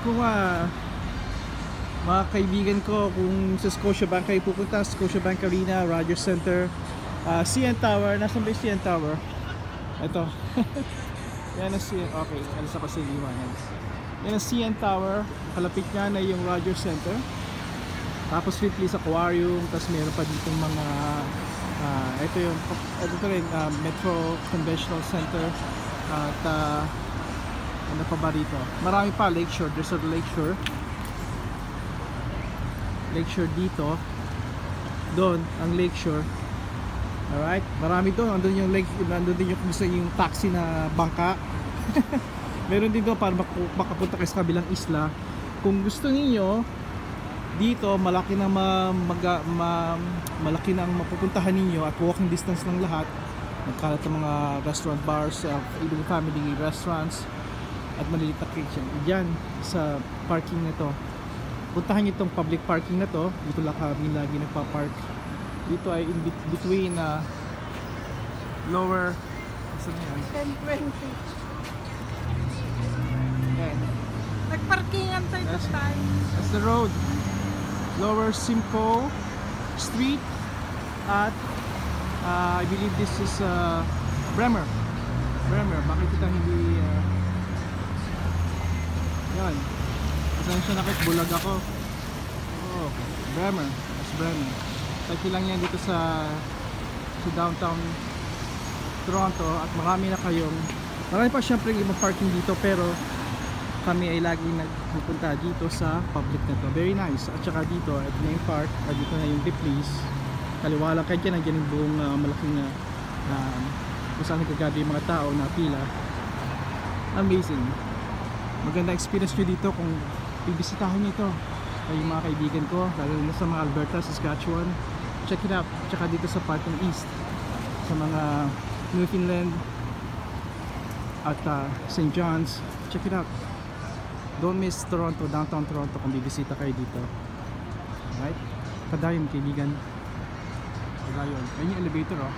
Kung mga kaibigan ko, kung sa Scotiabank kayo pupunta, Scotiabank Arena, Rogers Center, CN Tower, nasan ba yung CN Tower? Ito. Yan ang CN, okay, alis ako sa iwanan. Yan ang CN Tower, kalapit niya na yung Rogers Center. Tapos Ripley's Aquarium, tapos meron pa dito mga ito rin, Metro Conventional Center. At ano pa ba dito? Marami pa, Lakeshore, there's a Lakeshore dito. Doon ang Lakeshore. Alright, marami doon. Andun yung lake, andun din yung taxi na bangka. Meron din doon para makapunta kayo sa kabilang isla. Kung gusto niyo dito, malaki na malaki na ang mapupuntahan ninyo at walking distance ng lahat. Nagkalat ng mga restaurant bars, even family restaurants at maliliit na kitchen. Diyan sa parking na to. Puntahan niyo itong public parking na to. Dito lang kami lagi nagpa-park. Dito ay in between lower 10:20. Yan. Nagparkingan tayo ito tayo. That's the road. Lower Simcoe Street at I believe this is Bremer. Bakit kita hindi yan. Pasensya na kahit bulag ako. Oh, Bremer. That's Bremer. Taki lang yan dito sa downtown Toronto at marami pa syempre ibang parking dito, pero kami ay laging nagpupunta dito sa public na to. Very nice. At saka dito, ito na yung park, dito na yung Ripley's. Kaliwa lang kayo dyan, nandiyan yung buong malaking kung saan nagkagado yung mga tao na pila. Amazing. Maganda experience nyo dito kung bibisitahin nyo ito. Ay yung mga kaibigan ko, lalo na sa mga Alberta, Saskatchewan. Check it out. Tsaka dito sa part ng East, sa mga Newfoundland at St. John's. Check it out. Don't miss Toronto, downtown Toronto kung bibisita kayo dito. Alright? Padayon kaibigan. Padayon. Ayun yung elevator oh.